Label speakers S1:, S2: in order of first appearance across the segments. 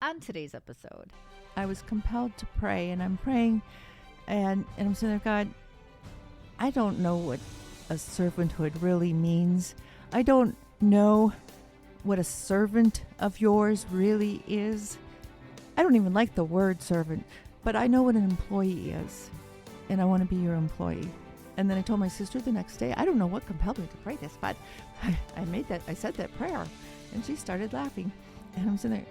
S1: On today's episode,
S2: I was compelled to pray, and I'm praying, and I'm saying, God, I don't know what a servanthood really means. I don't know what a servant of yours really is. I don't even like the word servant, but I know what an employee is, and I want to be your employee. And then I told my sister the next day, I don't know what compelled me to pray this, but I said that prayer, and she started laughing. And I'm sitting there,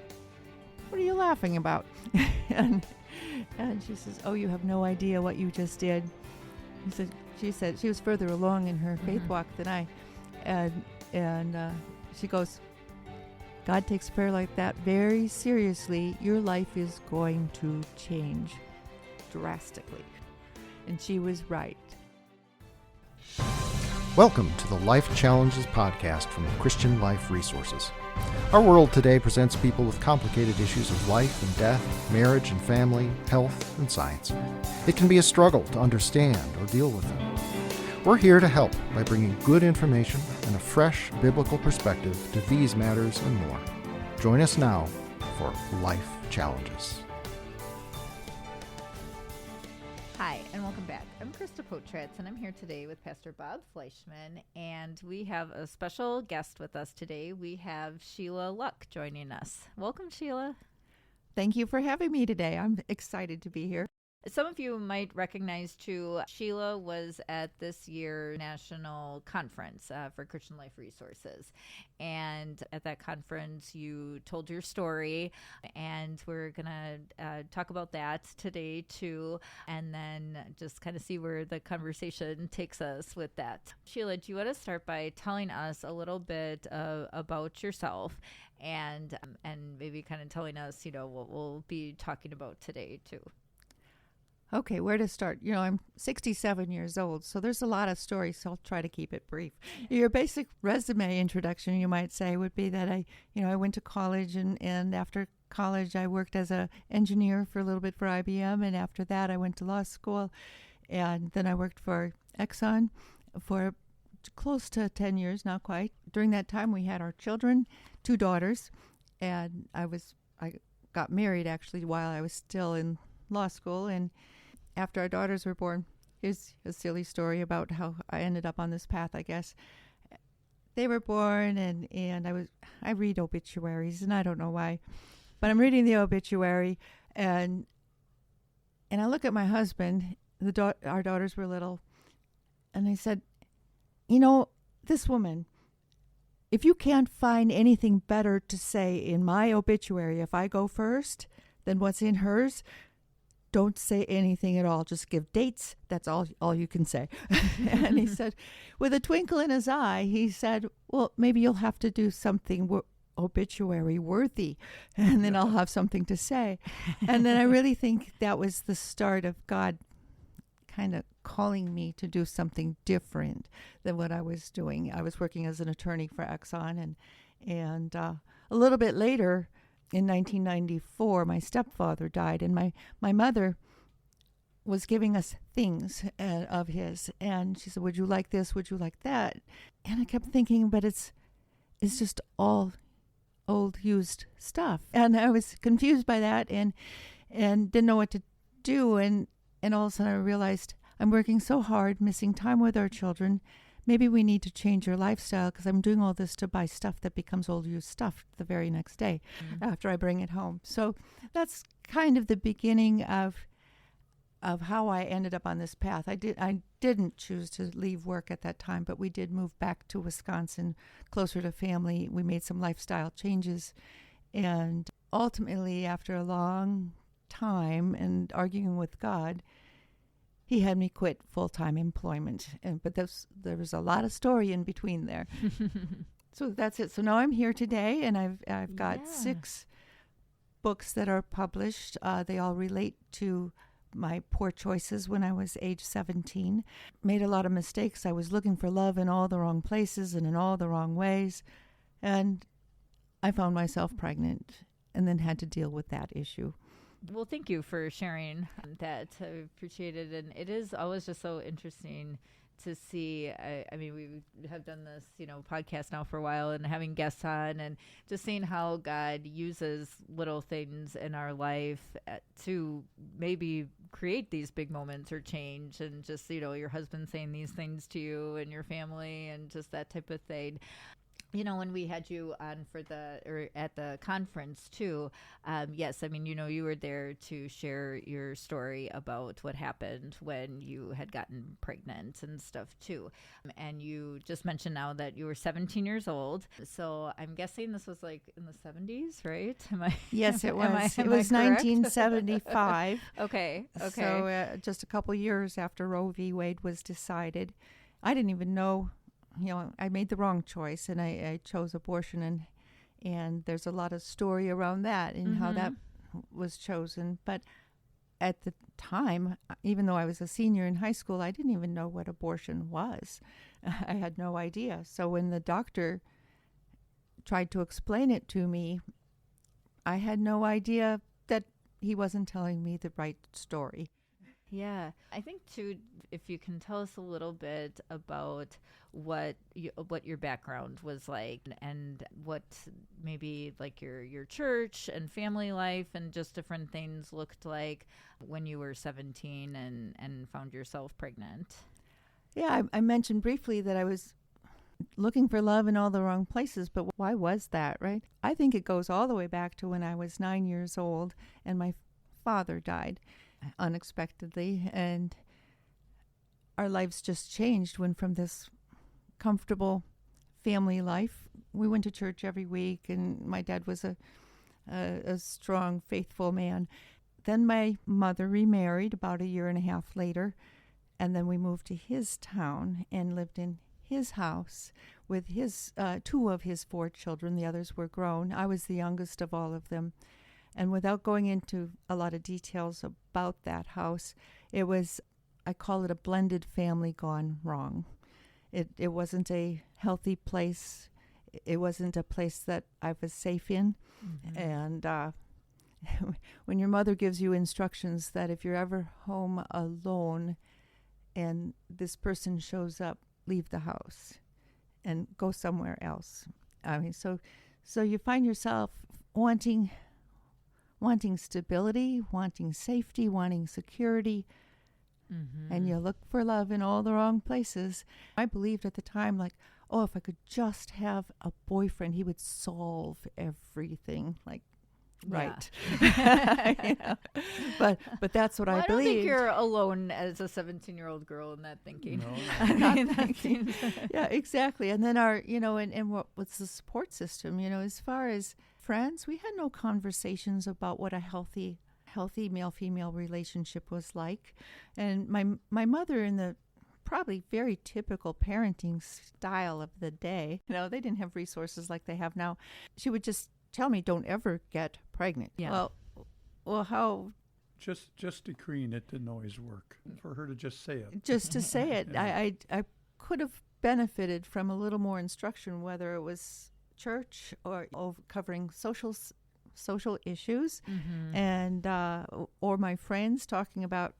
S2: what are you laughing about? and she says, oh, you have no idea what you just did. She said she was further along in her faith walk than I. And she goes, God takes prayer like that very seriously. Your life is going to change drastically. And she was right.
S3: Welcome to the Life Challenges podcast from Christian Life Resources. Our world today presents people with complicated issues of life and death, marriage and family, health and science. It can be a struggle to understand or deal with them. We're here to help by bringing good information and a fresh biblical perspective to these matters and more. Join us now for Life Challenges.
S1: hi, and welcome back. I'm Krista Potratz, and I'm here today with Pastor Bob Fleischman, and we have a special guest with us today. We have Sheila Luck joining us. Welcome, Sheila.
S2: Thank you for having me today. I'm excited to be here.
S1: Some of you might recognize, too, Sheila was at this year's national conference for Christian Life Resources. And at that conference, you told your story, and we're going to talk about that today, too, and then just kind of see where the conversation takes us with that. Sheila, do you want to start by telling us a little bit about yourself and maybe kind of telling us, what we'll be talking about today, too?
S2: Okay, where to start? I'm 67 years old, so there's a lot of stories, so I'll try to keep it brief. Your basic resume introduction, you might say, would be that I went to college, and after college I worked as an engineer for a little bit for IBM, and after that I went to law school, and then I worked for Exxon for close to 10 years, not quite. During that time we had our children, 2 daughters, and I got married actually while I was still in law school, and after our daughters were born, here's a silly story about how I ended up on this path, I guess. They were born, and I read obituaries, and I don't know why, but I'm reading the obituary, and I look at my husband. Our daughters were little, and I said, this woman, if you can't find anything better to say in my obituary if I go first than what's in hers, don't say anything at all. Just give dates. That's all you can say. And he said, with a twinkle in his eye, he said, well, maybe you'll have to do something obituary worthy, and then I'll have something to say. And then I really think that was the start of God kind of calling me to do something different than what I was doing. I was working as an attorney for Exxon, and a little bit later, in 1994, my stepfather died, and my mother was giving us things of his, and she said, would you like this? Would you like that? And I kept thinking, but it's just all old used stuff. And I was confused by that and didn't know what to do. And all of a sudden I realized I'm working so hard, missing time with our children. Maybe we need to change your lifestyle, because I'm doing all this to buy stuff that becomes old used stuff the very next day after I bring it home. So that's kind of the beginning of how I ended up on this path. I didn't choose to leave work at that time, but we did move back to Wisconsin, closer to family. We made some lifestyle changes, and ultimately, after a long time and arguing with God, he had me quit full-time employment, but there was a lot of story in between there. So that's it. So now I'm here today, and I've got 6 books that are published. They all relate to my poor choices when I was age 17. Made a lot of mistakes. I was looking for love in all the wrong places and in all the wrong ways, and I found myself pregnant and then had to deal with that issue.
S1: Well, thank you for sharing that. I appreciate it. And it is always just so interesting to see, I mean, we have done this, podcast now for a while and having guests on and just seeing how God uses little things in our life to maybe create these big moments or change, and just, your husband saying these things to you and your family and just that type of thing. When we had you on at the conference too, yes, I mean, you were there to share your story about what happened when you had gotten pregnant and stuff too. And you just mentioned now that you were 17 years old. So I'm guessing this was like in the 70s, right?
S2: Yes, it was.
S1: Am
S2: It was
S1: I correct?
S2: 1975.
S1: Okay.
S2: So just a couple years after Roe v. Wade was decided, I didn't even know. I made the wrong choice, and I chose abortion, and there's a lot of story around that and how that was chosen. But at the time, even though I was a senior in high school, I didn't even know what abortion was. I had no idea. So when the doctor tried to explain it to me, I had no idea that he wasn't telling me the right story.
S1: Yeah, I think too, if you can tell us a little bit about what your background was like, and what maybe like your church and family life and just different things looked like when you were 17 and found yourself pregnant.
S2: Yeah, I mentioned briefly that I was looking for love in all the wrong places, but why was that, right? I think it goes all the way back to when I was 9 years old and my father died unexpectedly, and our lives just changed. Went from this comfortable family life. We went to church every week, and my dad was a strong, faithful man. Then my mother remarried about a year and a half later, and then we moved to his town and lived in his house with his 2 of his 4 children. The others were grown. I was the youngest of all of them. And without going into a lot of details about that house, it was, I call it a blended family gone wrong. It wasn't a healthy place. It wasn't a place that I was safe in. And when your mother gives you instructions that if you're ever home alone and this person shows up, leave the house and go somewhere else. I mean, so you find yourself wanting stability, wanting safety, wanting security, and you look for love in all the wrong places. I believed at the time, like, oh, if I could just have a boyfriend, he would solve everything. Like, right. But that's what I believed.
S1: I don't think you're alone as a 17-year-old girl in that thinking.
S3: No.
S1: I mean, that seems
S2: Yeah, exactly. And then our, and what was the support system, as far as friends, we had no conversations about what a healthy male-female relationship was like. And my mother, in the probably very typical parenting style of the day, they didn't have resources like they have now. She would just tell me, don't ever get pregnant.
S1: Yeah.
S2: Well, how?
S4: Just decreeing it didn't always work for her to just say it.
S2: Just to say it. I could have benefited from a little more instruction, whether it was church or covering social issues, and or my friends talking about,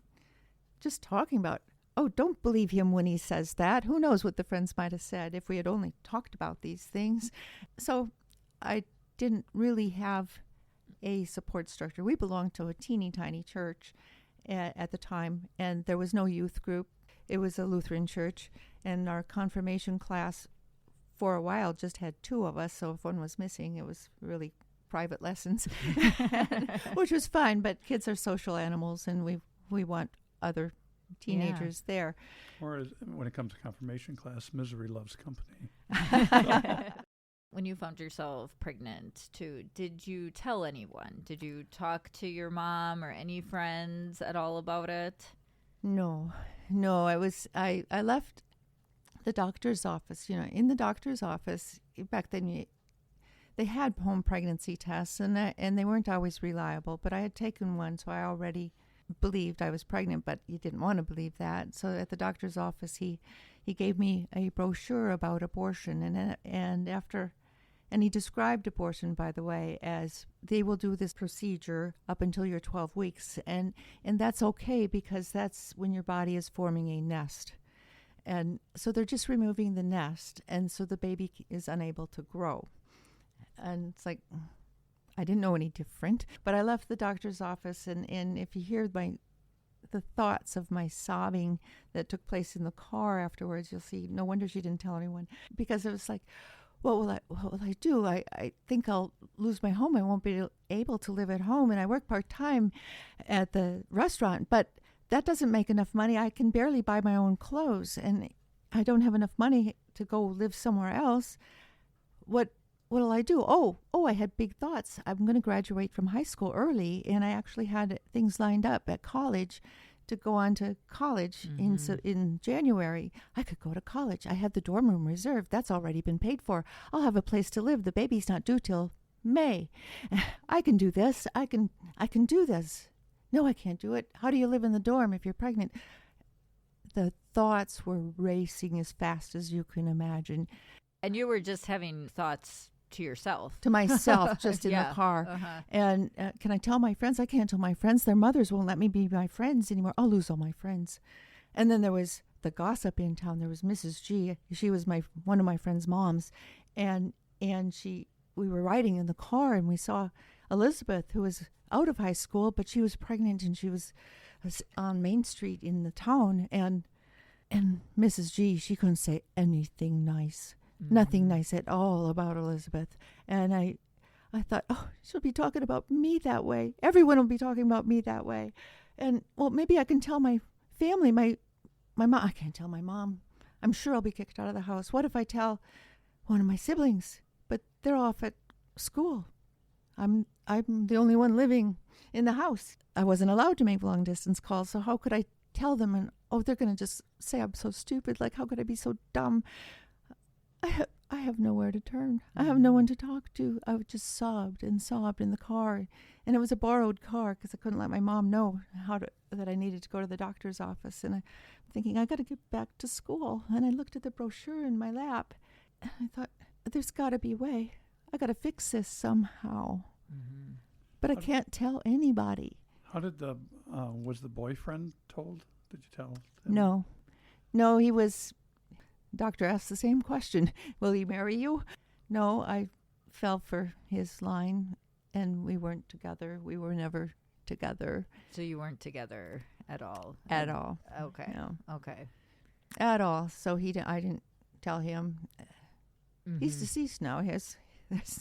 S2: oh, don't believe him when he says that. Who knows what the friends might have said if we had only talked about these things. So I didn't really have a support structure. We belonged to a teeny tiny church at the time, and there was no youth group. It was a Lutheran church, and our confirmation class for a while just had 2 of us, so if one was missing, it was really private lessons, which was fine, but kids are social animals, and we want other teenagers there.
S4: Or when it comes to confirmation class, misery loves company.
S1: When you found yourself pregnant too, did you tell anyone? Did you talk to your mom or any friends at all about it?
S2: No, I left the doctor's office. In the doctor's office back then, they had home pregnancy tests, and they weren't always reliable. But I had taken one, so I already believed I was pregnant. But you didn't want to believe that. So at the doctor's office, he gave me a brochure about abortion, and he described abortion, by the way, as they will do this procedure up until you're 12 weeks. And that's okay, because that's when your body is forming a nest. And so they're just removing the nest, and so the baby is unable to grow. And it's like, I didn't know any different, but I left the doctor's office, and if you hear the thoughts of my sobbing that took place in the car afterwards, you'll see, no wonder she didn't tell anyone, because it was like, what will I do? I think I'll lose my home. I won't be able to live at home, and I work part-time at the restaurant, but that doesn't make enough money. I can barely buy my own clothes, and I don't have enough money to go live somewhere else. What'll I do? Oh, I had big thoughts. I'm going to graduate from high school early, and I actually had things lined up at college to go on to college in January. I could go to college. I had the dorm room reserved. That's already been paid for. I'll have a place to live. The baby's not due till May. I can do this. I can do this. No, I can't do it. How do you live in the dorm if you're pregnant? The thoughts were racing as fast as you can imagine.
S1: And you were just having thoughts to yourself.
S2: To myself, just in the car. And can I tell my friends? I can't tell my friends. Their mothers won't let me be my friends anymore. I'll lose all my friends. And then there was the gossip in town. There was Mrs. G. She was one of my friend's moms. And we were riding in the car, and we saw Elizabeth, who was out of high school, but she was pregnant, and she was on Main Street in the town. And Mrs. G, she couldn't say anything nice. Nothing nice at all about Elizabeth. And I thought, oh, she'll be talking about me that way. Everyone will be talking about me that way. And, well, maybe I can tell my family, my mom. I can't tell my mom. I'm sure I'll be kicked out of the house. What if I tell one of my siblings? But they're off at school. I'm the only one living in the house. I wasn't allowed to make long-distance calls, so how could I tell them? And, they're going to just say I'm so stupid. Like, how could I be so dumb? I have nowhere to turn. I have no one to talk to. I just sobbed and sobbed in the car. And it was a borrowed car because I couldn't let my mom know that I needed to go to the doctor's office. And I'm thinking, I got to get back to school. And I looked at the brochure in my lap. And I thought, there's got to be a way. I got to fix this somehow. But I can't tell anybody.
S4: How did was the boyfriend told? Did you tell him?
S2: No, he was... Doctor asked the same question. Will he marry you? No, I fell for his line, and we weren't together. We were never together.
S1: So you weren't together at all?
S2: At all.
S1: Okay.
S2: No.
S1: Okay.
S2: At all. So I didn't tell him. He's deceased now. There's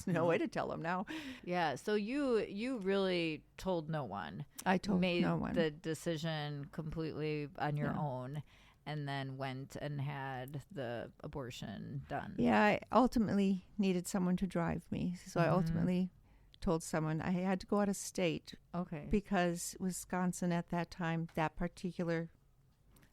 S2: no way to tell him now.
S1: Yeah. So you really told no one.
S2: I told no one.
S1: Made the decision completely on your own. And then went and had the abortion done.
S2: Yeah, I ultimately needed someone to drive me. So I ultimately told someone I had to go out of state.
S1: Okay.
S2: Because Wisconsin at that time, that particular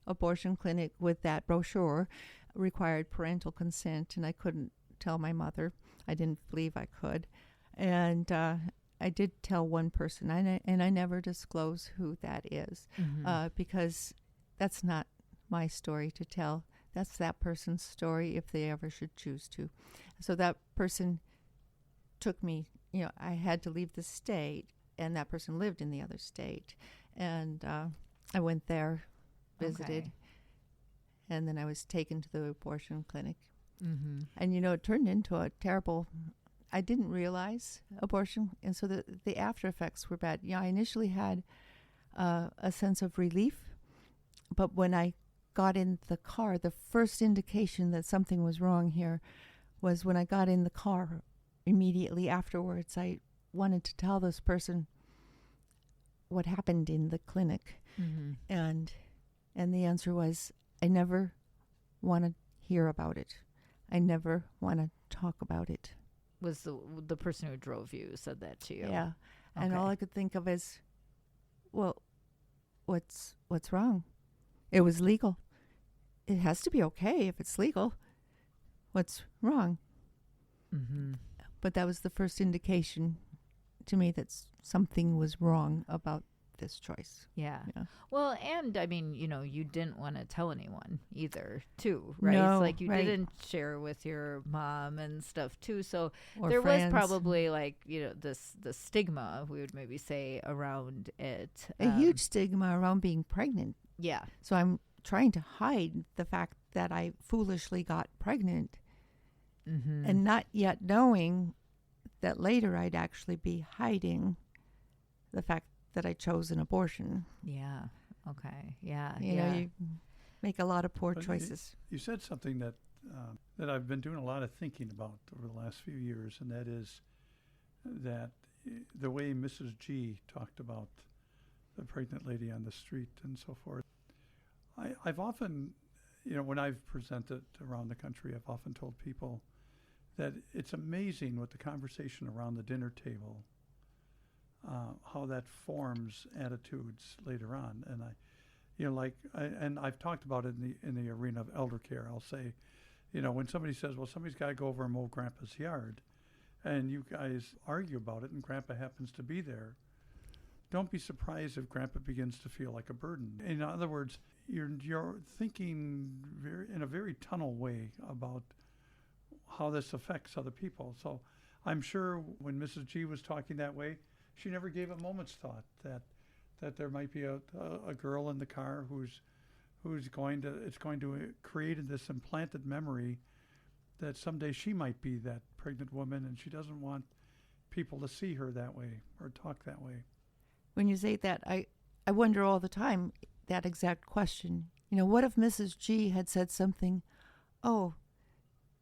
S2: abortion clinic with that brochure required parental consent, and I couldn't tell my mother. I didn't believe I could. And I did tell one person, and I never disclose who that is because that's not my story to tell. That's that person's story if they ever should choose to. So that person took me, I had to leave the state, and that person lived in the other state. And I went there, visited, and then I was taken to the abortion clinic. And, it turned into a terrible, I didn't realize abortion, and so the after effects were bad. I initially had a sense of relief, but when I got in the car, the first indication that something was wrong here was when I got in the car immediately afterwards. I wanted to tell this person what happened in the clinic. And the answer was, I never want to hear about it. I never want to talk about it.
S1: Was the person who drove you said that to you?
S2: Yeah. And all I could think of is, well, what's wrong? It was legal. It has to be okay if it's legal. What's wrong? But that was the first indication to me that something was wrong about this choice.
S1: Yeah. Well, and I mean, you didn't want to tell anyone either, too, right?
S2: No,
S1: it's like you
S2: right.
S1: didn't share with your mom and stuff, too. So
S2: Or
S1: there
S2: friends.
S1: was probably the stigma, we would maybe say, around it.
S2: A huge stigma around being pregnant.
S1: Yeah.
S2: So I'm trying to hide the fact that I foolishly got pregnant
S1: Mm-hmm.
S2: and not yet knowing that later I'd actually be hiding the fact that I chose an abortion.
S1: Yeah. Okay. Yeah.
S2: You
S1: yeah.
S2: know, you make a lot of poor
S4: But
S2: choices.
S4: You said something that that I've been doing a lot of thinking about over the last few years, and that is that the way Mrs. G talked about the pregnant lady on the street and so forth. I've often, when I've presented around the country, I've often told people that it's amazing what the conversation around the dinner table, how that forms attitudes later on. And and I've talked about it in the arena of elder care. I'll say, when somebody says, well, somebody's got to go over and mow Grandpa's yard, and you guys argue about it, and Grandpa happens to be there, don't be surprised if Grandpa begins to feel like a burden. In other words, you're thinking in a very tunnel way about how this affects other people. So I'm sure when Mrs. G was talking that way, she never gave a moment's thought that there might be a girl in the car it's going to create this implanted memory that someday she might be that pregnant woman, and she doesn't want people to see her that way or talk that way.
S2: When you say that, I wonder all the time that exact question. What if Mrs. G had said something, oh,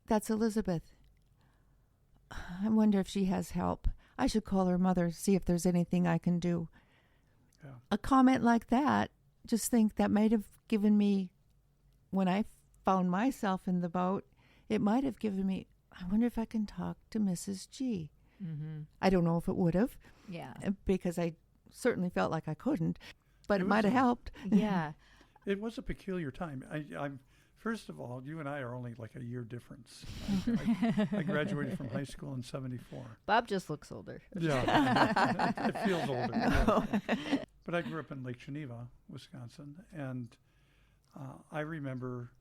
S2: that's Elizabeth. I wonder if she has help. I should call her mother, see if there's anything I can do.
S4: Yeah.
S2: A comment like that, just think that might have given me, when I found myself in the boat, it might have given me, I wonder if I can talk to Mrs. G.
S1: Mm-hmm.
S2: I don't know if it would have,
S1: Yeah.
S2: because I certainly felt like I couldn't, but it
S4: It
S2: might have
S4: was
S2: helped.
S1: Yeah.
S4: It was a peculiar time. I'm first of all, you and I are only like a year difference. I graduated from high school in '74.
S1: Bob just looks older.
S4: Yeah, it feels older. Yeah. But I grew up in Lake Geneva, Wisconsin, and I remember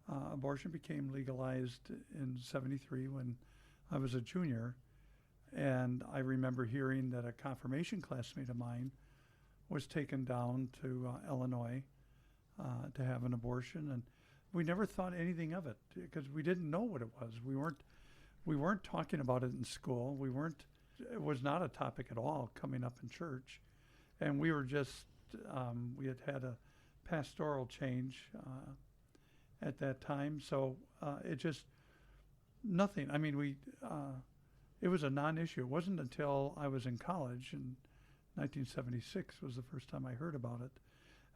S4: abortion became legalized in '73 when I was a junior, and I remember hearing that a confirmation classmate of mine was taken down to Illinois to have an abortion, and we never thought anything of it because we didn't know what it was. We weren't talking about it in school. It was not a topic at all coming up in church, and we were just we had a pastoral change at that time, so it just nothing. I mean, it was a non-issue. It wasn't until I was in college in 1976 was the first time I heard about it,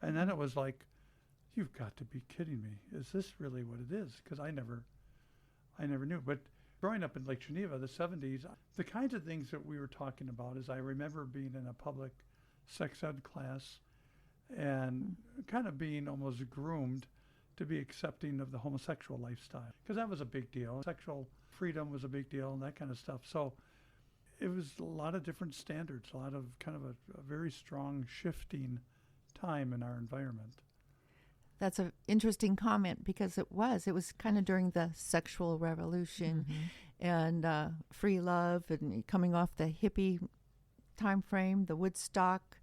S4: and then it was like, you've got to be kidding me. Is this really what it is? Because I never knew. But growing up in Lake Geneva, the 70s, the kinds of things that we were talking about is I remember being in a public sex ed class and kind of being almost groomed to be accepting of the homosexual lifestyle, because that was a big deal. Sexual freedom was a big deal and that kind of stuff. So it was a lot of different standards, a lot of kind of a very strong shifting time in our environment.
S2: That's an interesting comment, because it was kind of during the sexual revolution and free love and coming off the hippie time frame, the Woodstock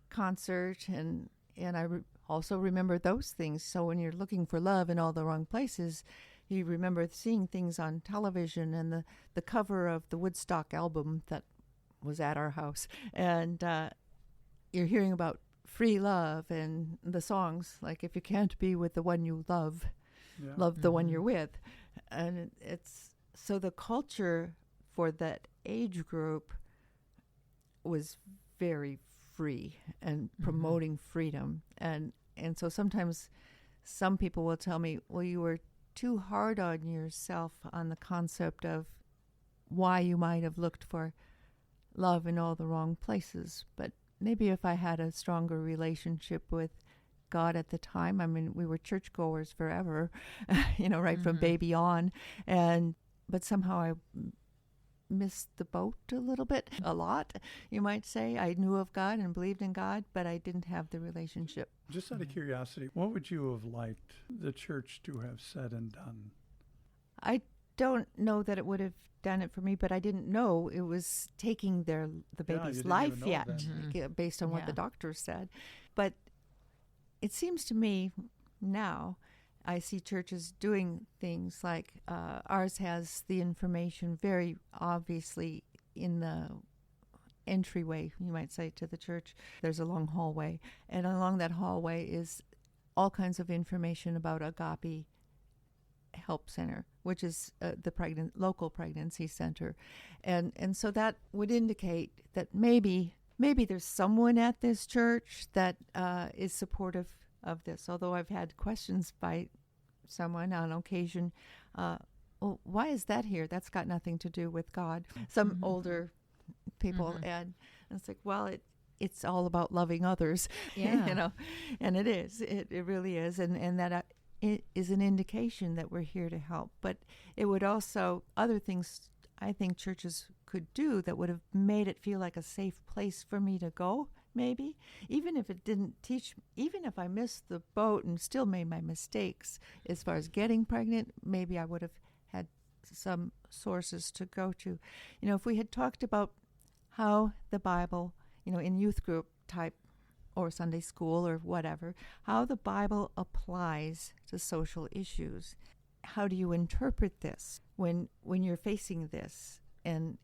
S2: concert, and I also remember those things. So when you're looking for love in all the wrong places, you remember seeing things on television and the cover of the Woodstock album that was at our house, and you're hearing about free love and the songs like, if you can't be with the one you love,
S4: Yeah.
S2: love the one you're with. And it's so the culture for that age group was very free and promoting freedom. And so sometimes some people will tell me, well, you were too hard on yourself on the concept of why you might have looked for love in all the wrong places. But maybe if I had a stronger relationship with God at the time, I mean, we were churchgoers forever, right from baby on. But somehow I missed the boat a lot, you might say. I knew of God and believed in God, but I didn't have the relationship.
S4: Just out of curiosity, what would you have liked the church to have said and done?
S2: I don't know that it would have done it for me, but I didn't know it was taking the baby's life yet, based on what the doctors said. But it seems to me now, I see churches doing things like ours has the information very obviously in the entryway, you might say, to the church. There's a long hallway, and along that hallway is all kinds of information about Agape Help Center, which is the local pregnancy center, and so that would indicate that maybe there's someone at this church that is supportive of this. Although I've had questions by someone on occasion, well, why is that here? That's got nothing to do with God. Some older people, and it's like, well, it's all about loving others,
S1: Yeah.
S2: and it is. It really is, and that it is an indication that we're here to help. But it would also, other things I think churches could do that would have made it feel like a safe place for me to go, maybe, even if it didn't teach, even if I missed the boat and still made my mistakes as far as getting pregnant, maybe I would have had some sources to go to. If we had talked about how the Bible, in youth group type or Sunday school or whatever, how the Bible applies to social issues. How do you interpret this when you're facing this? And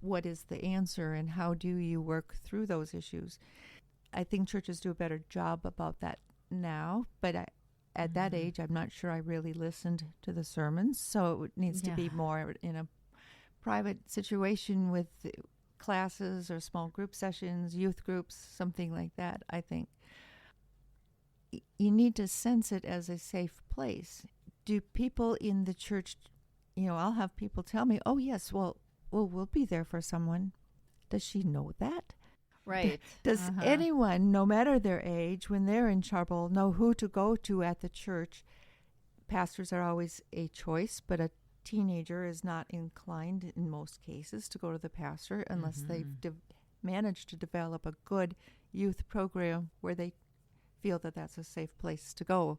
S2: what is the answer, and how do you work through those issues? I think churches do a better job about that now, but at that age, I'm not sure I really listened to the sermons, so it needs to be more in a private situation with classes or small group sessions, youth groups, something like that, I think. You need to sense it as a safe place. Do people in the church, I'll have people tell me, oh, yes, well, we'll be there for someone. Does she know that?
S1: Right.
S2: Does anyone, no matter their age, when they're in trouble, know who to go to at the church? Pastors are always a choice, but a teenager is not inclined in most cases to go to the pastor unless they've managed to develop a good youth program where they feel that that's a safe place to go.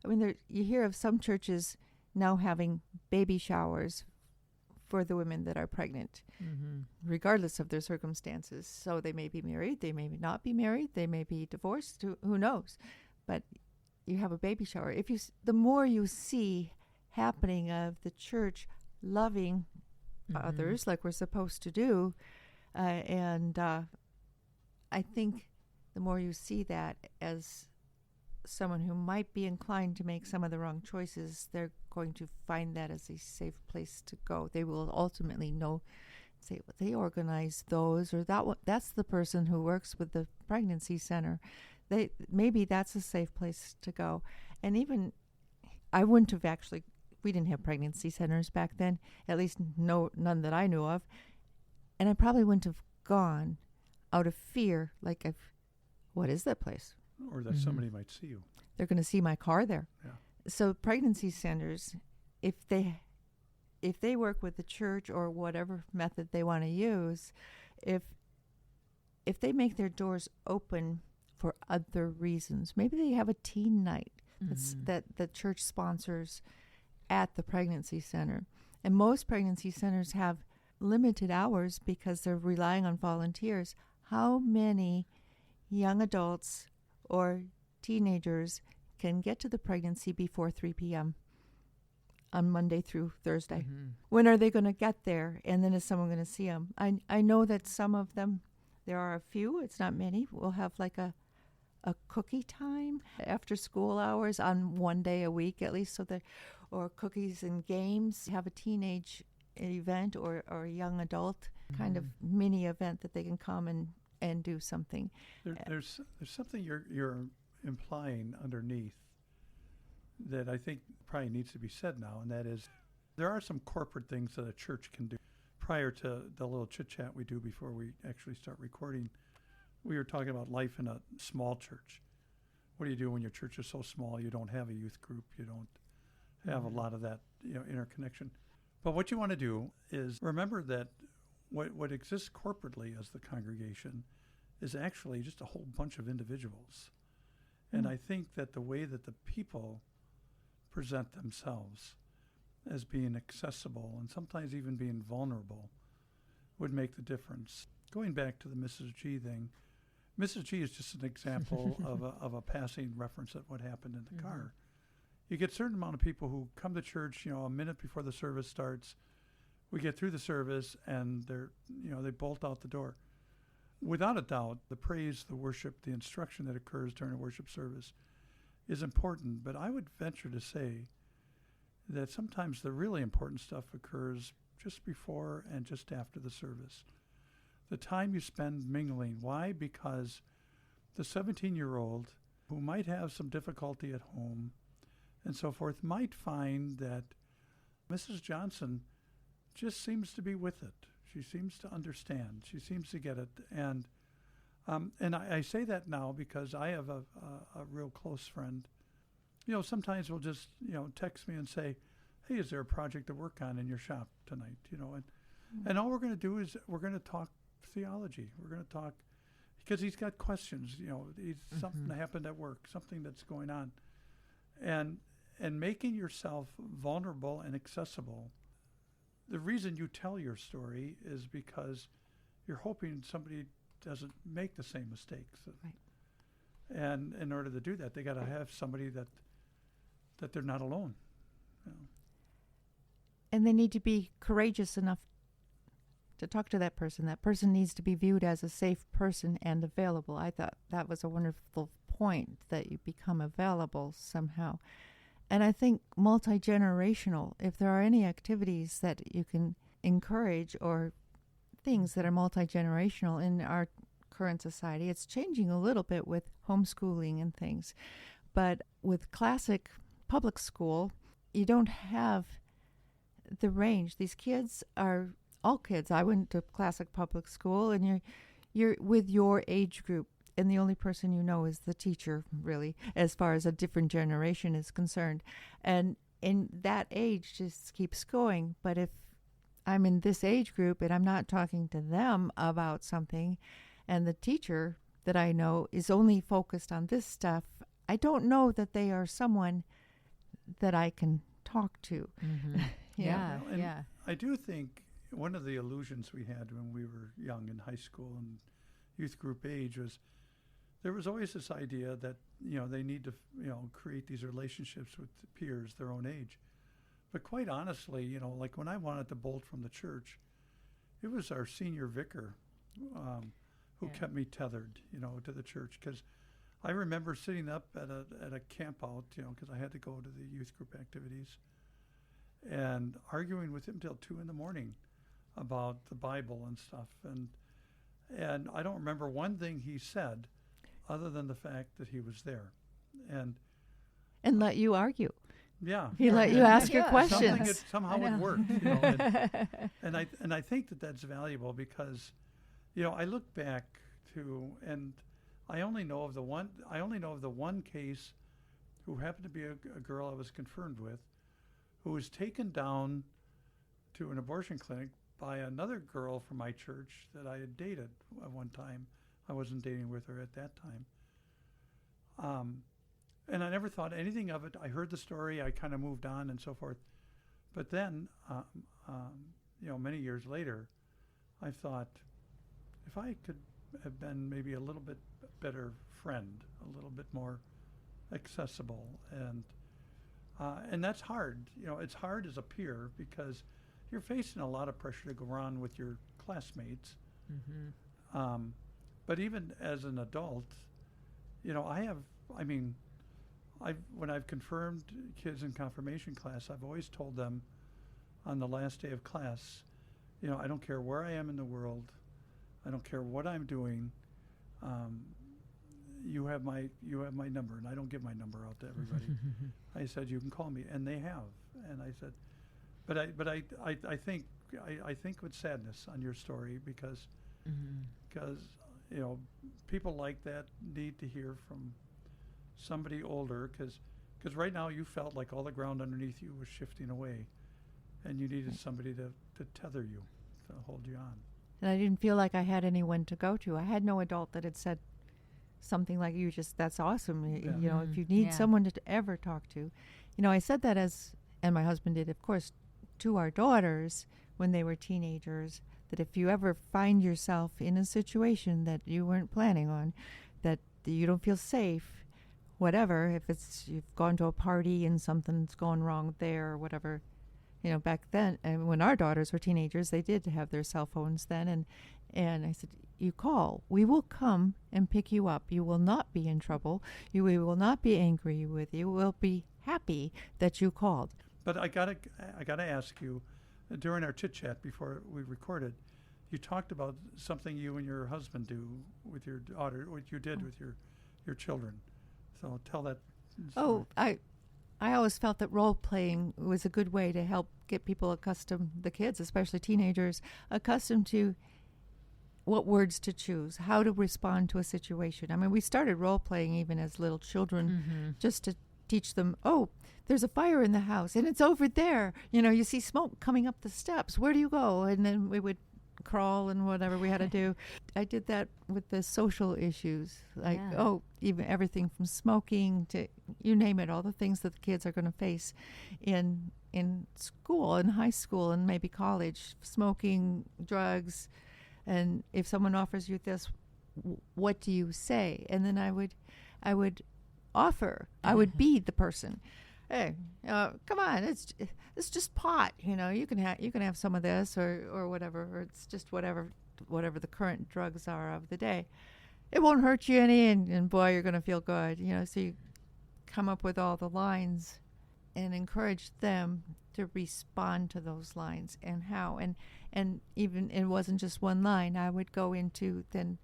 S2: I mean, you hear of some churches now having baby showers for the women that are pregnant, regardless of their circumstances. So they may be married, they may not be married, they may be divorced, who knows? But you have a baby shower. The more you see happening of the church loving others like we're supposed to do, and I think the more you see that as someone who might be inclined to make some of the wrong choices, they're going to find that as a safe place to go. They will ultimately say, well, they organize those, or that's the person who works with the pregnancy center. Maybe that's a safe place to go. And even I wouldn't have actually. We didn't have pregnancy centers back then, at least none that I knew of. And I probably wouldn't have gone out of fear, what is that place?
S4: Or that somebody might see you.
S2: They're going to see my car there.
S4: Yeah.
S2: So pregnancy centers, if they work with the church or whatever method they want to use, if they make their doors open for other reasons, maybe they have a teen night that the church sponsors at the pregnancy center. And most pregnancy centers have limited hours because they're relying on volunteers. How many young adults or teenagers can get to the pregnancy before 3 p.m. on Monday through Thursday? When are they going to get there? And then is someone going to see them? I know that some of them, there are a few, it's not many, will have like a cookie time after school hours on one day a week at least, or cookies and games, have a teenage event or a young adult kind of mini event that they can come and do something.
S4: There's something you're implying underneath that I think probably needs to be said now, and that is there are some corporate things that a church can do. Prior to the little chit-chat we do before we actually start recording, we were talking about life in a small church. What do you do when your church is so small you don't have a youth group, you don't have a lot of that interconnection? But what you want to do is remember that what exists corporately as the congregation is actually just a whole bunch of individuals. And I think that the way that the people present themselves as being accessible and sometimes even being vulnerable would make the difference. Going back to the Mrs. G thing, Mrs. G is just an example of a passing reference at what happened in the car. you get a certain amount of people who come to church, a minute before the service starts. We get through the service and they bolt out the door. Without a doubt, the praise, the worship, the instruction that occurs during a worship service is important. But I would venture to say that sometimes the really important stuff occurs just before and just after the service. The time you spend mingling. Why? Because the 17-year-old who might have some difficulty at home and so forth might find that Mrs. Johnson just seems to be with it. She seems to understand. She seems to get it. And I say that now because I have a real close friend. Sometimes will just, text me and say, hey, is there a project to work on in your shop tonight? And all we're going to do is we're going to talk theology. We're going to talk, because he's got questions, something happened at work, something that's going on. And making yourself vulnerable and accessible. The reason you tell your story is because you're hoping somebody doesn't make the same mistakes.
S2: Right.
S4: And in order to do that, they got to have somebody that they're not alone.
S2: And they need to be courageous enough to talk to that person. That person needs to be viewed as a safe person and available. I thought that was a wonderful point, that you become available somehow. And I think multi-generational, if there are any activities that you can encourage or things that are multi-generational in our current society, it's changing a little bit with homeschooling and things. But with classic public school, you don't have the range. These kids are all kids. I went to classic public school, and you're with your age group. And the only person you know is the teacher, really, as far as a different generation is concerned. And in that age just keeps going. But if I'm in this age group and I'm not talking to them about something, and the teacher that I know is only focused on this stuff, I don't know that they are someone that I can talk to.
S1: Mm-hmm. Yeah.
S4: And I do think one of the illusions we had when we were young in high school and youth group age was there was always this idea that, they need to, create these relationships with peers their own age. But quite honestly, like when I wanted to bolt from the church, it was our senior vicar who kept me tethered, to the church. Because I remember sitting up at a camp out, because I had to go to the youth group activities, and arguing with him till 2 a.m. about the Bible and stuff. And I don't remember one thing he said other than the fact that he was there. And
S2: let you argue.
S4: Yeah.
S2: He let you ask your questions.
S4: Somehow it worked. And I think that that's valuable because, I look back to, and I only know of the one case who happened to be a girl I was confirmed with, who was taken down to an abortion clinic by another girl from my church that I had dated at one time. I wasn't dating with her at that time. And I never thought anything of it. I heard the story. I kind of moved on and so forth. But then, many years later, I thought, if I could have been maybe a little bit better friend, a little bit more accessible, and that's hard. It's hard as a peer because you're facing a lot of pressure to go on with your classmates. Mm-hmm. But even as an adult, when I've confirmed kids in confirmation class, I've always told them on the last day of class, I don't care where I am in the world, I don't care what I'm doing, you have my number, and I don't give my number out to everybody. I said, you can call me, and they have. And I said, but I think with sadness on your story because people like that need to hear from somebody older because right now you felt like all the ground underneath you was shifting away, and you needed somebody to tether you, to hold you on.
S2: And I didn't feel like I had anyone to go to. I had no adult that had said something like, that's awesome.
S4: Yeah.
S2: If you need someone to ever talk to. I said that and my husband did, of course, to our daughters when they were teenagers, that if you ever find yourself in a situation that you weren't planning on, that you don't feel safe, whatever, if it's you've gone to a party and something's going wrong there or whatever. Back then, and when our daughters were teenagers, they did have their cell phones then, and I said, you call. We will come and pick you up. You will not be in trouble. We will not be angry with you. We'll be happy that you called.
S4: But I gotta ask you, during our chit chat before we recorded, you talked about something you and your husband do with your daughter, what you did with your children. So tell that story.
S2: Oh, I always felt that role playing was a good way to help get people accustomed, the kids, especially teenagers, accustomed to what words to choose, how to respond to a situation. I mean, we started role playing even as little children, just to teach them, oh, there's a fire in the house and it's over there. You see smoke coming up the steps. Where do you go? And then we would crawl and whatever we had to do. I did that with the social issues, like, even everything from smoking to you name it, all the things that the kids are going to face in school, in high school and maybe college, smoking, drugs. And if someone offers you this, what do you say? And then I would offer. I would be the person. Hey, come on, it's just pot. You can have some of this or whatever, or it's just whatever the current drugs are of the day. It won't hurt you any, and boy, you're going to feel good. So you come up with all the lines and encourage them to respond to those lines and how. And even it wasn't just one line. I would go into then,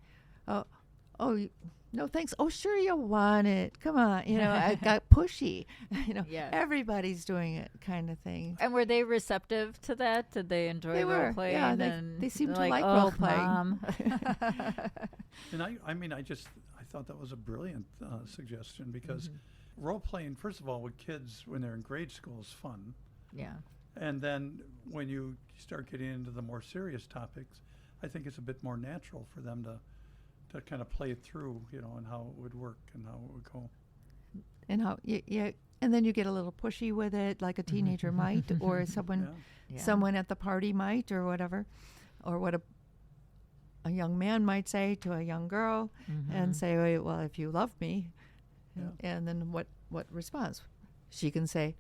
S2: no thanks. Oh, sure you want it. Come on. I got pushy. Everybody's doing it kind of thing.
S1: And were they receptive to that? Did they enjoy role playing?
S2: Yeah, they seemed to like role playing.
S1: Mom.
S4: And I thought that was a brilliant suggestion because role playing, first of all, with kids when they're in grade school is fun.
S1: Yeah.
S4: And then when you start getting into the more serious topics, I think it's a bit more natural for them to kind of play it through, and how it would work and how it would go.
S2: And how, and then you get a little pushy with it, like a teenager might, or someone at the party might, or whatever, or what a young man might say to a young girl, and say, well, if you love me, and then what response? She can say,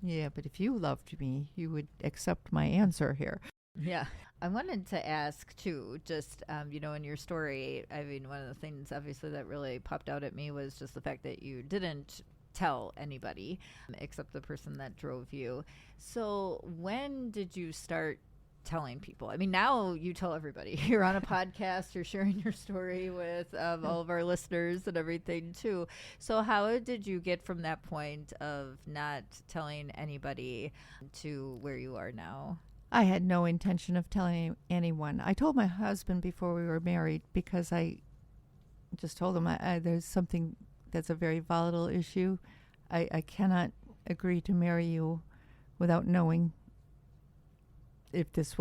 S2: yeah, but if you loved me, you would accept my answer here.
S1: Yeah. I wanted to ask, too, just, in your story, I mean, one of the things, obviously, that really popped out at me was just the fact that you didn't tell anybody except the person that drove you. So when did you start telling people? I mean, now you tell everybody. You're on a podcast. You're sharing your story with all of our listeners and everything, too. So how did you get from that point of not telling anybody to where you are now?
S2: I had no intention of telling anyone. I told my husband before we were married because I just told him there's something that's a very volatile issue. I cannot agree to marry you without knowing what this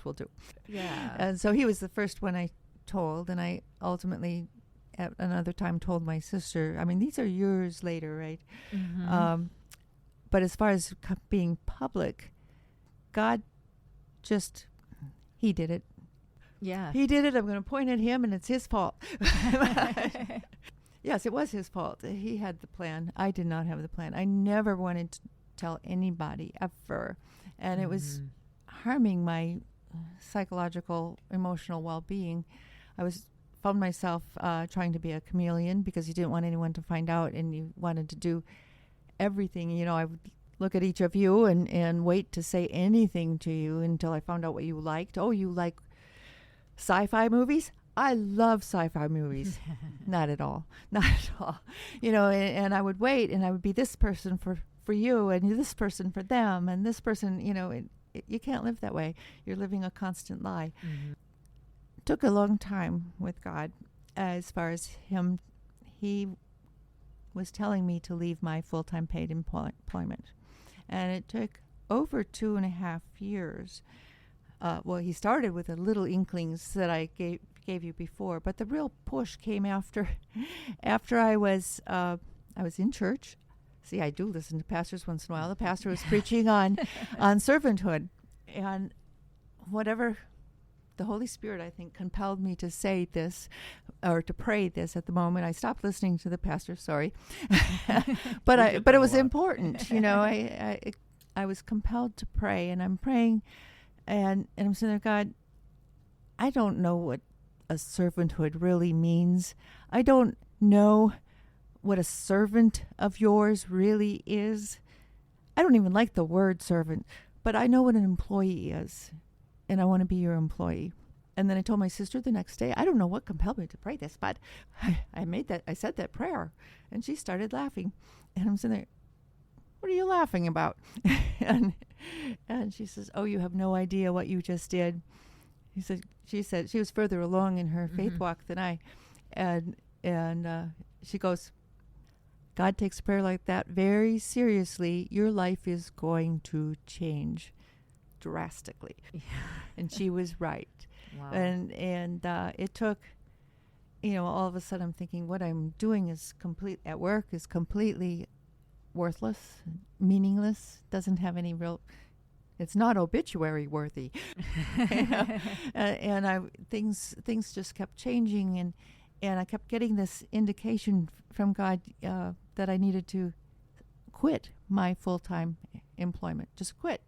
S2: will do.
S1: Yeah.
S2: And so he was the first one I told, and I ultimately at another time told my sister. I mean, these are years later, right? But as far as being public, God he did it.
S1: Yeah.
S2: He did it. I'm going to point at him, and it's his fault. Yes, it was his fault. He had the plan. I did not have the plan. I never wanted to tell anybody ever. And it was harming my psychological, emotional well-being. I found myself trying to be a chameleon because you didn't want anyone to find out, and you wanted to do everything. I would look at each of you and wait to say anything to you until I found out what you liked. Oh, you like sci-fi movies? I love sci-fi movies. Not at all. Not at all. And I would wait, and I would be this person for you, and this person for them, and this person, you can't live that way. You're living a constant lie. It took a long time with God as far as him. He was telling me to leave my full-time paid employment. And it took over 2.5 years. Well, he started with the little inklings that I gave you before, but the real push came after I was in church. See, I do listen to pastors once in a while. The pastor was preaching on servanthood, and whatever the Holy Spirit, I think, compelled me to say this or to pray this at the moment. I stopped listening to the pastor, sorry. but it was important, I was compelled to pray, and I'm praying, and I'm saying there, God, I don't know what a servanthood really means. I don't know what a servant of yours really is. I don't even like the word servant, but I know what an employee is, and I want to be your employee. And then I told my sister the next day, I don't know what compelled me to pray this, but I said that prayer, and she started laughing. And I'm sitting there, what are you laughing about? and she says, oh, you have no idea what you just did. She said she was further along in her faith walk than I. And she goes, God takes prayer like that very seriously. Your life is going to change drastically. Yeah. And she was right. Wow. And it took, all of a sudden I'm thinking what I'm doing at work is completely worthless, meaningless, doesn't have any real, it's not obituary worthy. And things just kept changing, and I kept getting this indication from God that I needed to quit my full-time employment, just quit.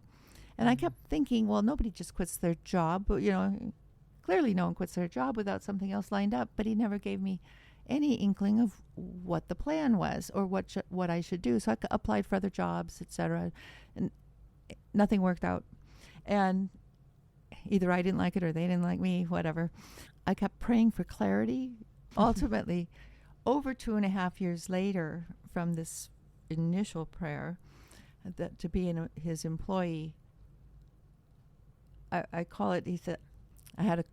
S2: And I kept thinking, well, nobody just quits their job, but clearly no one quits their job without something else lined up. But he never gave me any inkling of what the plan was or what I should do. So I applied for other jobs, etc., and nothing worked out. And either I didn't like it or they didn't like me, whatever. I kept praying for clarity. Ultimately, over 2.5 years later from this initial prayer that to be his employee, I call it, he said, I had a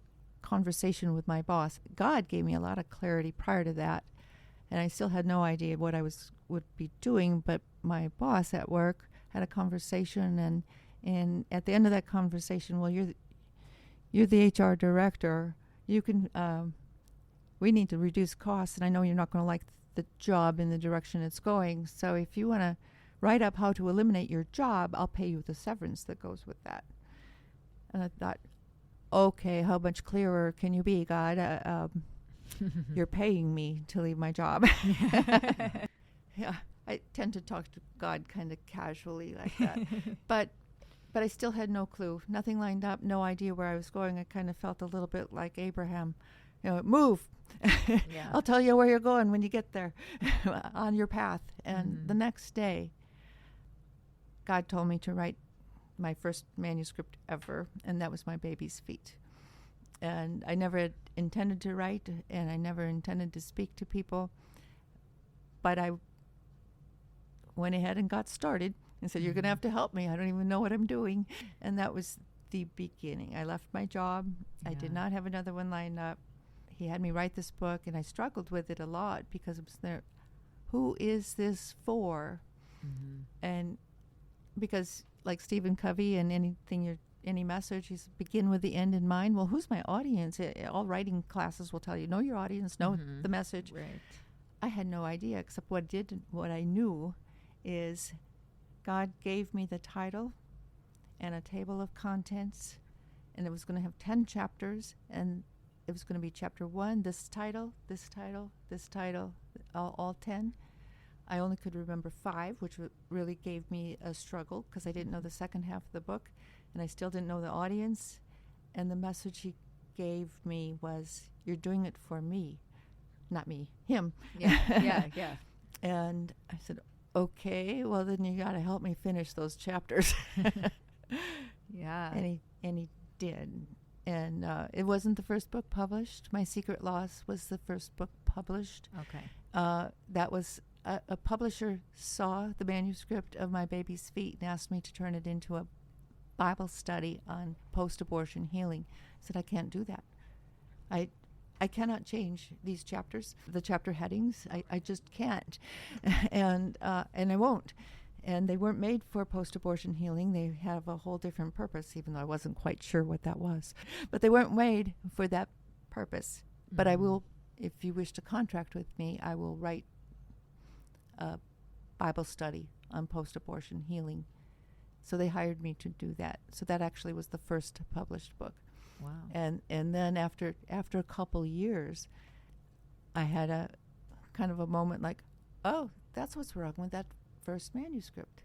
S2: conversation with my boss. God gave me a lot of clarity prior to that, and I still had no idea what I would be doing, but my boss at work had a conversation, and at the end of that conversation, well, you're the HR director. You can, we need to reduce costs, and I know you're not going to like the job in the direction it's going, so if you want to write up how to eliminate your job, I'll pay you the severance that goes with that. And I thought, okay, how much clearer can you be, God? You're paying me to leave my job. Yeah, I tend to talk to God kind of casually like that. But I still had no clue, nothing lined up, no idea where I was going. I kind of felt a little bit like Abraham, move. Yeah. I'll tell you where you're going when you get there on your path. And the next day, God told me to write my first manuscript ever, and that was my baby's feet. And I never had intended to write, and I never intended to speak to people, but I went ahead and got started and said, you're going to have to help me. I don't even know what I'm doing. And that was the beginning. I left my job. Yeah. I did not have another one lined up. He had me write this book, and I struggled with it a lot because it was there. Who is this for? And because like Stephen Covey and any message, he's begin with the end in mind. Well, who's my audience? All writing classes will tell you, know your audience, know the message. Right. I had no idea, except what I knew is God gave me the title and a table of contents, and it was going to have 10 chapters, and it was going to be chapter 1, this title, all 10. I only could remember 5, which really gave me a struggle because I didn't know the second half of the book, and I still didn't know the audience. And the message he gave me was, you're doing it for me, not me, him. Yeah. And I said, okay, well, then you got to help me finish those chapters. Yeah. And he did. And it wasn't the first book published. My Secret Loss was the first book published. Okay. That was... A publisher saw the manuscript of My Baby's Feet and asked me to turn it into a Bible study on post-abortion healing. I said, I can't do that. I cannot change these chapters, the chapter headings. I just can't. And I won't. And they weren't made for post-abortion healing. They have a whole different purpose, even though I wasn't quite sure what that was. But they weren't made for that purpose. But I will, if you wish to contract with me, I will write a Bible study on post-abortion healing. So they hired me to do that. So that actually was the first published book.
S1: Wow.
S2: And then after a couple years, I had a kind of a moment like, oh, that's what's wrong with that first manuscript.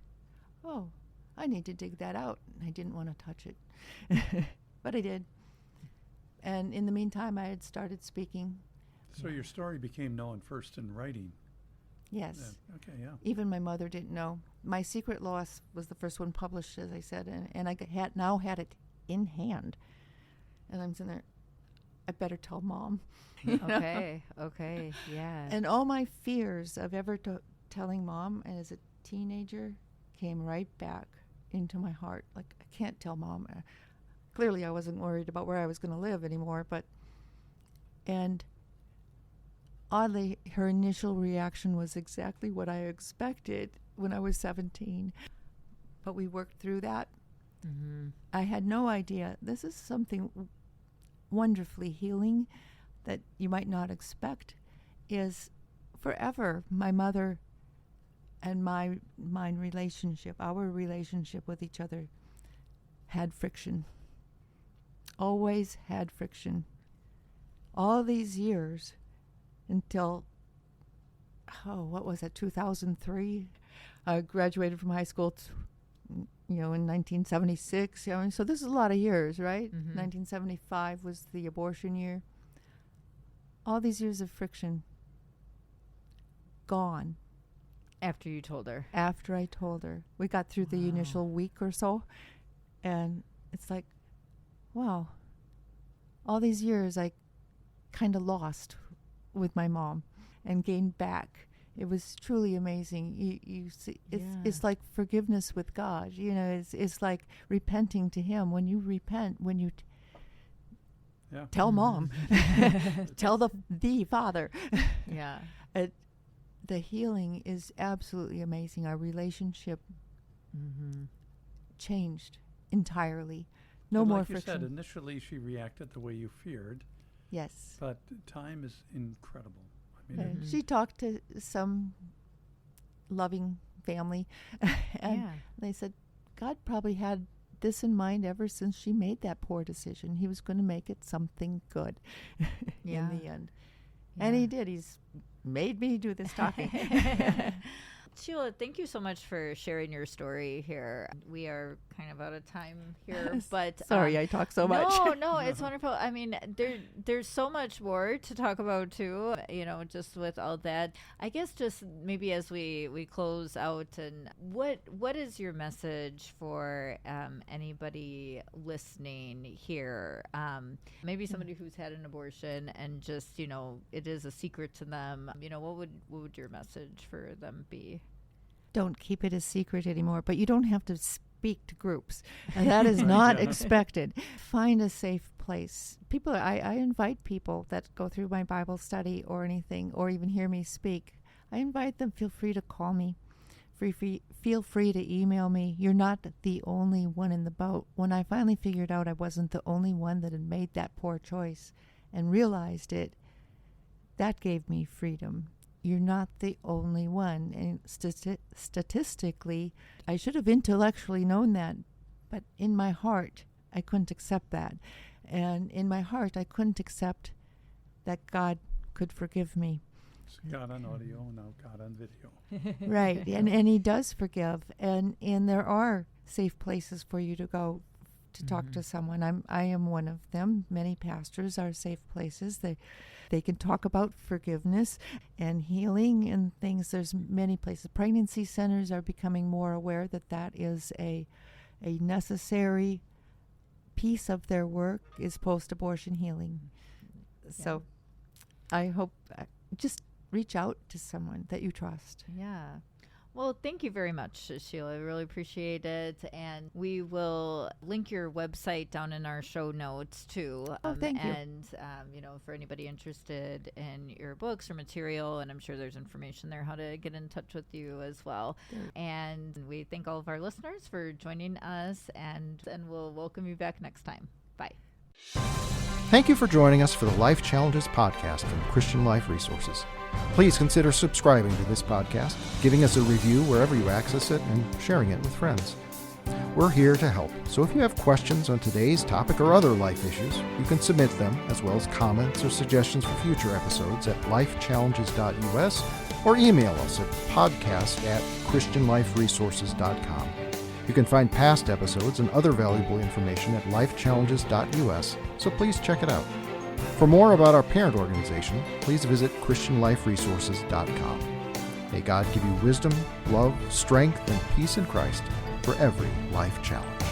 S2: Oh, I need to dig that out. I didn't want to touch it, but I did. And in the meantime, I had started speaking.
S4: So your story became known first in writing.
S2: Yes.
S4: Yeah. Okay, yeah.
S2: Even my mother didn't know. My Secret Loss was the first one published, as I said, and I now had it in hand. And I'm sitting there, I better tell Mom.
S1: Okay, yeah.
S2: And all my fears of ever telling Mom as a teenager came right back into my heart. Like, I can't tell Mom. Clearly, I wasn't worried about where I was going to live anymore, and oddly, her initial reaction was exactly what I expected when I was 17. But we worked through that.
S1: Mm-hmm.
S2: I had no idea. This is something wonderfully healing that you might not expect. Is forever my mother and my relationship, our relationship with each other, had friction. Always had friction. All these years until, what was it, 2003? I graduated from high school, in 1976. So this is a lot of years, right?
S1: Mm-hmm.
S2: 1975 was the abortion year. All these years of friction gone.
S1: After you told her.
S2: After I told her. We got through the initial week or so, and it's like, wow, all these years I kind of lost with my mom and gained back. It was truly amazing. You see, it's like forgiveness with God. It's like repenting to Him. When you repent, when you tell Mom, tell the Father.
S1: Yeah.
S2: The healing is absolutely amazing. Our relationship changed entirely. No more friction.
S4: Like you said, initially she reacted the way you feared.
S2: Yes.
S4: But time is incredible. I mean,
S2: She talked to some loving family, and they said God probably had this in mind ever since she made that poor decision. He was going to make it something good in the end. Yeah. And He did. He's made me do this talking.
S1: Sheila, thank you so much for sharing your story here. We are kind of out of time here, but
S2: sorry I talk so much.
S1: No, it's wonderful. I mean, there's so much more to talk about too. Just with all that. I guess just maybe as we close out, and what is your message for anybody listening here? Maybe somebody who's had an abortion and just it is a secret to them. What would your message for them be?
S2: Don't keep it a secret anymore, but you don't have to speak to groups. And that is not expected. Find a safe place. I invite people that go through my Bible study or anything, or even hear me speak. I invite them, feel free to call me. Feel free to email me. You're not the only one in the boat. When I finally figured out I wasn't the only one that had made that poor choice and realized it, that gave me freedom. You're not the only one. And statistically, I should have intellectually known that, but in my heart, I couldn't accept that. And in my heart, I couldn't accept that God could forgive me.
S4: It's God on audio, now God on video.
S2: Right, and He does forgive. And there are safe places for you to go to talk to someone. I am one of them. Many pastors are safe places. They can talk about forgiveness and healing and things. There's many places. Pregnancy centers are becoming more aware that is a necessary piece of their work is post-abortion healing. So I hope just reach out to someone that you trust.
S1: Yeah. Well, thank you very much, Sheila. I really appreciate it. And we will link your website down in our show notes, too.
S2: Thank you.
S1: And, for anybody interested in your books or material, and I'm sure there's information there how to get in touch with you as well. Yeah. And we thank all of our listeners for joining us, and we'll welcome you back next time. Bye.
S3: Thank you for joining us for the Life Challenges podcast from Christian Life Resources. Please consider subscribing to this podcast, giving us a review wherever you access it, and sharing it with friends. We're here to help, so if you have questions on today's topic or other life issues, you can submit them, as well as comments or suggestions for future episodes at lifechallenges.us or email us at podcast@christianliferesources.com. You can find past episodes and other valuable information at lifechallenges.us, so please check it out. For more about our parent organization, please visit christianliferesources.com. May God give you wisdom, love, strength, and peace in Christ for every life challenge.